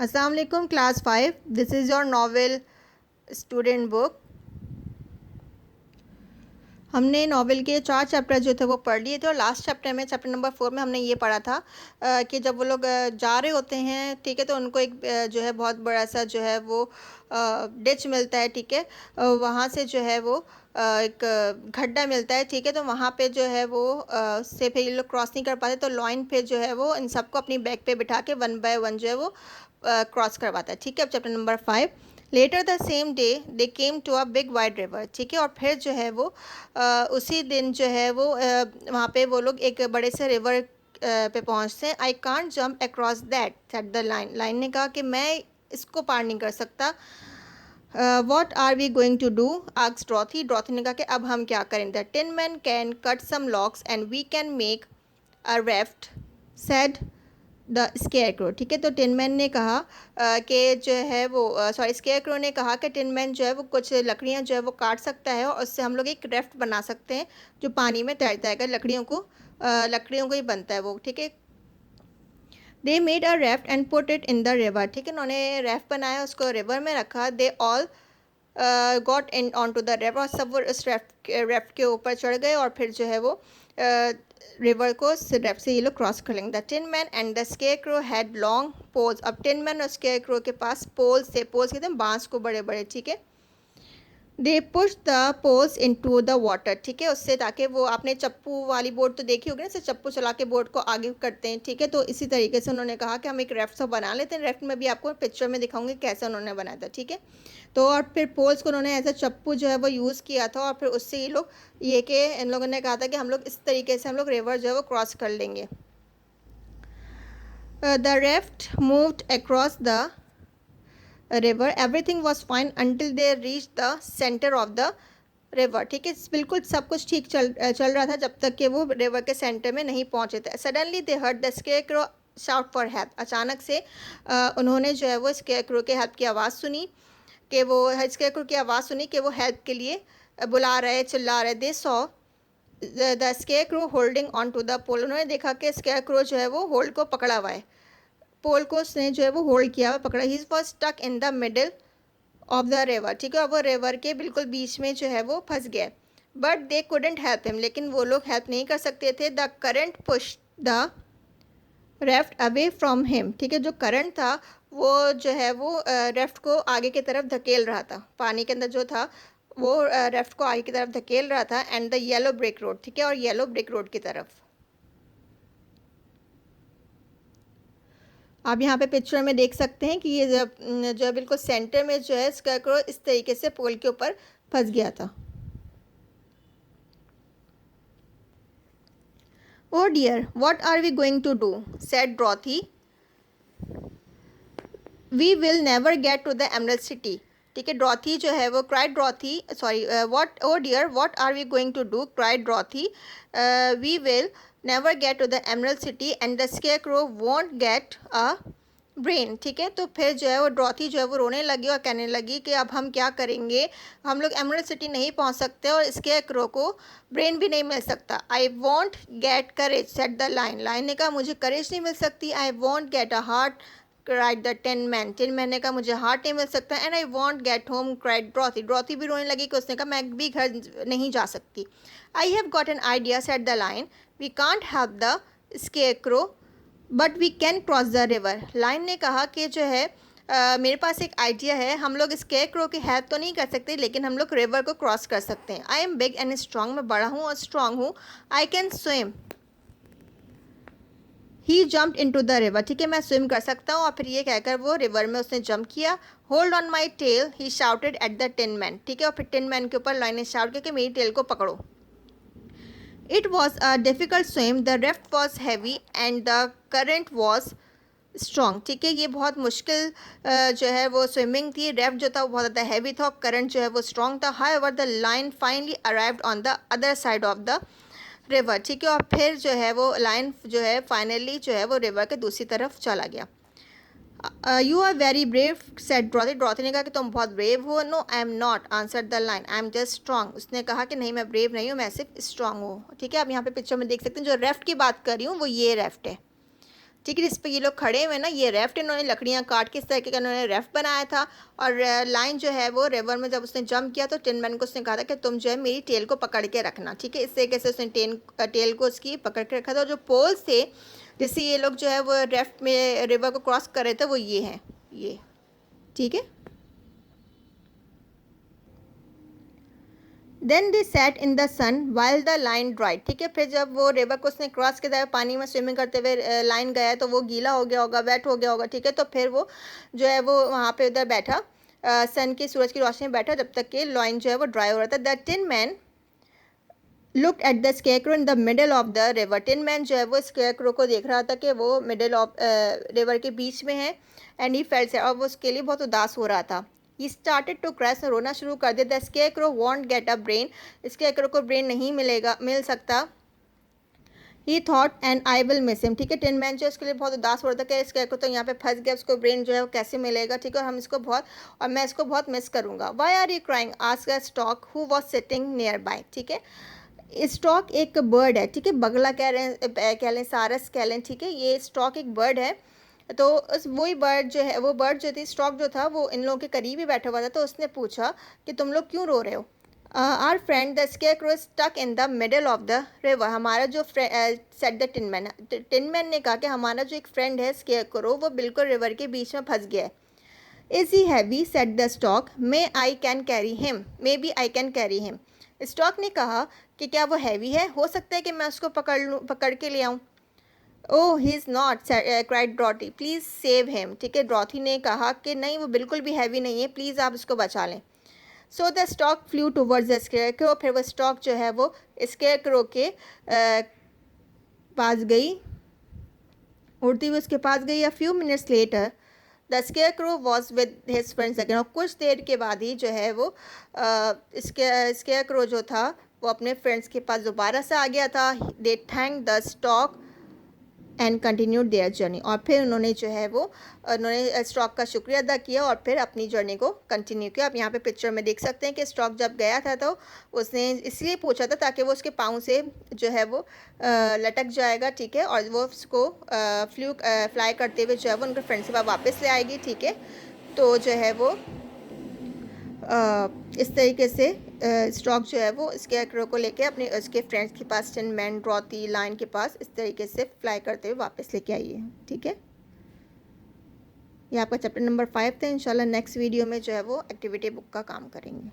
अस्सलाम वालेकुम class 5। This is your novel student book. हमने नॉवेल के 4 चैप्टर जो थे वो पढ़ लिए थे और लास्ट चैप्टर में चैप्टर नंबर 4 में हमने ये पढ़ा था कि जब वो लोग जा रहे होते हैं, ठीक है, तो उनको एक जो है बहुत बड़ा सा जो है वो डिच मिलता है, ठीक है। वहाँ से जो है वो एक गड्ढा मिलता है, ठीक है। तो वहाँ पे जो है वो से फिर ये लोग क्रॉस नहीं कर पाते, तो लॉइन पे जो है वो इन सबको अपनी बैक पे बिठा के 1 बाय 1 जो है वो क्रॉस करवाता है, ठीक है। अब chapter number 5। Later the same day they came to a big wide river, ठीक है। और फिर जो है वो उसी दिन जो है वो वहाँ पे वो लोग एक बड़े से रिवर पे पहुँचते हैं। I can't jump across that said the line. Line ने कहा कि मैं इसको पार नहीं कर सकता। What are we going to do asked Dorothy. Dorothy ने कहा कि अब हम क्या करें। The tin man can cut some logs and we can make a raft said the scarecrow, ठीक है। तो टिनमैन ने कहा कि जो है वो सॉरी स्केयरक्रो ने कहा कि टिनमैन जो है वो कुछ लकड़ियां जो है वो काट सकता है और उससे हम लोग एक रेफ्ट बना सकते हैं जो पानी में तैरता है। अगर लकड़ियों को ही बनता है वो, ठीक है। They made a raft and put it in the river, ठीक है। उन्होंने रेफ्ट बनाया, उसको रिवर में रखा। They all got in on to the river. सब वो इस रेफ्ट के ऊपर चढ़ गए और फिर जो है वो रिवर को रेफ्ट से ये लोग क्रॉस कर लेंगे। The tin man and the scarecrow had long poles. अब टिन मैन और स्केयर क्रो के पास पोल्स थे। पोल्स कहते हैं बांस को, बड़े बड़े, ठीक है। They push the poles into the water, ठीक है। उससे ताकि वो आपने चप्पू वाली बोट तो देखी होगी ना, चप्पू चला के बोट को आगे करते हैं, ठीक है। तो इसी तरीके से उन्होंने कहा कि हम एक रेफ्ट तो बना लेते हैं। रेफ्ट में भी आपको पिक्चर में दिखाऊंगी कैसे उन्होंने बनाया था, ठीक है। तो और फिर पोल्स को उन्होंने ऐसा चप्पू जो है वो यूज़ किया था और फिर उससे ये लोग ये कि इन लोगों ने कहा था कि हम लोग इस तरीके से हम लोग रिवर जो है वो क्रॉस कर लेंगे। The raft moved across the river. Everything was fine until they reach the centre of the river, ठीक है। बिल्कुल सब कुछ ठीक चल रहा था जब तक कि वो रिवर के सेंटर में नहीं पहुंचे थे। Suddenly they heard the scarecrow shout for help. अचानक से उन्होंने जो है वो स्केयरक्रो के हेल्प की आवाज़ सुनी कि वो स्केयरक्रो की आवाज़ सुनी कि वो हेल्प के लिए बुला रहे, चिल्ला रहे। They saw the scarecrow holding on to the pole. उन्होंने देखा कि स्केयरक्रो जो है वो होल्ड को पकड़ा हुआ है, पोल को उसने जो है वो होल्ड किया हुआ पकड़ा। He was stuck in the middle of the river, ठीक है। वो रिवर के बिल्कुल बीच में जो है वो फंस गया। But they couldn't help him, लेकिन वो लोग हेल्प नहीं कर सकते थे। The current push the raft away from him, ठीक है। जो करंट था वो जो है वो रेफ्ट को आगे की तरफ धकेल रहा था। पानी के अंदर जो था वो रेफ्ट को आगे की तरफ धकेल रहा था। And the yellow brick road, ठीक है, और येलो ब्रिक रोड की तरफ। आप यहाँ पे पिक्चर में देख सकते हैं कि ये जो है बिल्कुल सेंटर में जो है स्केयरक्रो इस तरीके से पोल के ऊपर फंस गया था। Oh dear, what are we going to do? said Dorothy. We will never get to the Emerald City. ठीक है, ड्रॉथी जो है वो cried Dorothy sorry what oh dear what are we going to do cried Dorothy we will never get to the Emerald City and the scarecrow won't get a brain, ठीक है। तो फिर जो है वो ड्रॉथी जो है वो रोने लगी और कहने लगी कि अब हम क्या करेंगे, हम लोग एमरल्ड सिटी नहीं पहुंच सकते और स्केयरक्रो को ब्रेन भी नहीं मिल सकता। I won't get courage said the line. Line ने कहा मुझे करेज नहीं मिल सकती। I won't get a heart cried the tin man. Tin man ने कहा मुझे हार्ट नहीं मिल सकता। And I won't get home cried Dorothy. Dorothy भी रोने लगी कि उसने कहा मैं भी घर नहीं जा सकती। I have got an idea said the lion. We can't help the scarecrow but we can cross the river. Lion ने कहा कि जो है मेरे पास एक आइडिया है, हम लोग स्केयरक्रो की हेल्प तो नहीं कर सकते लेकिन हम लोग रिवर को क्रॉस कर सकते हैं। I am big and strong, मैं बड़ा हूँ और स्ट्रांग हूँ। I can swim. He jumped into the river, ठीक है, मैं स्विम कर सकता हूँ। और फिर ये कहकर वो रिवर में उसने जंप किया। Hold on my tail he shouted at the tin man, ठीक है। और फिर टिन मैन के ऊपर लाइन ने शाउट किया कि मेरी टेल को पकड़ो। It was a difficult swim, the raft was heavy and the current was strong, ठीक है। ये बहुत मुश्किल जो है वो स्विमिंग थी। रेफ्ट जो था वो बहुत ज़्यादा हैवी था और करंट जो है वो स्ट्रॉन्ग था। However the line finally arrived on the other side of the river, ठीक है। और फिर जो है वो लाइन जो है फाइनली जो है वो रिवर के दूसरी तरफ चला गया। You are very brave said Dorothy. Dorothy ने कहा कि तुम बहुत ब्रेव हो। No I am not answer the lion, I am just strong. उसने कहा कि नहीं मैं ब्रेव नहीं हूँ, मैं सिर्फ स्ट्रॉन्ग हूँ, ठीक है। अब यहाँ पे पिक्चर में देख सकते हैं जो रेफ्ट की बात कर रही हूँ वो ये रेफ्ट है। ठीक है, जिस पे ये लोग खड़े हुए हैं ना, ये रेफ्ट इन्होंने लकड़ियाँ काट के इस तरीके का इन्होंने रेफ्ट बनाया था। और लाइन जो है वो रिवर में जब उसने जंप किया तो टिन मैन को उसने कहा था कि तुम जो है मेरी टेल को पकड़ के रखना, ठीक है। इस तरीके से उसने टेल को उसकी पकड़ के रखा था। और जो पोल्स थे जिससे ये लोग जो है वो रेफ्ट में रिवर को क्रॉस कर रहे थे वो ये हैं, ये, ठीक है। Then they sat in the sun while the lion dried, ठीक है। फिर जब वो रिवर को उसने क्रॉस किया, पानी में स्विमिंग करते हुए लाइन गया तो वो गीला हो गया होगा, वेट हो गया होगा, ठीक है। तो फिर वो जो है वो वहाँ पे उधर बैठा, सन की सूरज की रोशनी में बैठा जब तक कि लाइन जो है वो ड्राई हो रहा था। The tin man look at the scarecrow in the middle of the river, tin man जो है वो स्केयरक्रो को देख रहा था कि वो मिडल ऑफ रिवर के बीच में है। एंड ही फेल्ट, और वो उसके लिए बहुत उदास हो रहा था। ही स्टार्टेड टू क्रैश, रोना शुरू कर दिया। The scarecrow want get a brain, scarecrow को ब्रेन नहीं मिल सकता। ही thought and I will miss him, ठीक है। टिन मैन जो उसके लिए बहुत उदास हो रहा था कि स्केयरक्रो तो यहाँ पे फंस गया, उसको ब्रेन जो है वो कैसे मिलेगा, ठीक है। और हम इसको बहुत, और मैं इसको बहुत मिस करूँगा। Why are you crying, asked a stork who was sitting nearby, ठीक है। स्टॉक एक बर्ड है, ठीक है, बगला कह लें, सारस कह लें, ठीक है। ये स्टॉक एक बर्ड है। तो उस वही बर्ड जो है, वो बर्ड जो थी, स्टॉक जो था, वो इन लोगों के करीब ही बैठा हुआ था। तो उसने पूछा कि तुम लोग क्यों रो रहे हो। Our friend the scarecrow stuck in the middle of the river, हमारा जो सेट द टिन मैन ने कहा कि हमारा जो एक फ्रेंड है स्केयरक्रो, वो बिल्कुल रिवर के बीच में फंस गया है। Is he heavy, said the stork, may I can carry him, maybe I can carry him. Stork ने कहा कि क्या वो हैवी है, हो सकता है कि मैं उसको पकड़ के ले आऊँ। Oh he is not, cried Dorothy, please save him, ठीक है। ड्रॉथी ने कहा कि नहीं, वो बिल्कुल भी हैवी नहीं है, प्लीज़ आप उसको बचा लें। So the stock flu towards the scarecrow, फिर वो स्टॉक जो है वो स्केयरक्रो के पास गई, उड़ती हुई उसके पास गई। A few minutes later the scarecrow was with his friends again, और कुछ देर के बाद ही जो है वो स्केयरक्रो जो था वो अपने फ्रेंड्स के पास दोबारा से आ गया था। They thank the stork and continued their journey, और फिर उन्होंने जो है वो उन्होंने स्टॉक का शुक्रिया अदा किया और फिर अपनी जर्नी को कंटिन्यू किया। आप यहाँ पे पिक्चर में देख सकते हैं कि स्टॉक जब गया था तो उसने इसलिए पूछा था ताकि वो उसके पाँव से जो है वो लटक जाएगा, ठीक है। और वो उसको फ्लाई करते हुए जो है वो उनके फ्रेंड्स के पास वापस ले आएगी, ठीक है। तो जो है वो इस तरीके से स्टॉक जो है वो स्केयरक्रो को लेके अपने उसके फ्रेंड्स के पास, टिन मैन, ड्रॉथी, लाइन के पास इस तरीके से फ्लाई करते हुए वापस लेके आई है, ठीक है। ये आपका चैप्टर नंबर 5 था। इंशाल्लाह नेक्स्ट वीडियो में जो है वो एक्टिविटी बुक का काम करेंगे।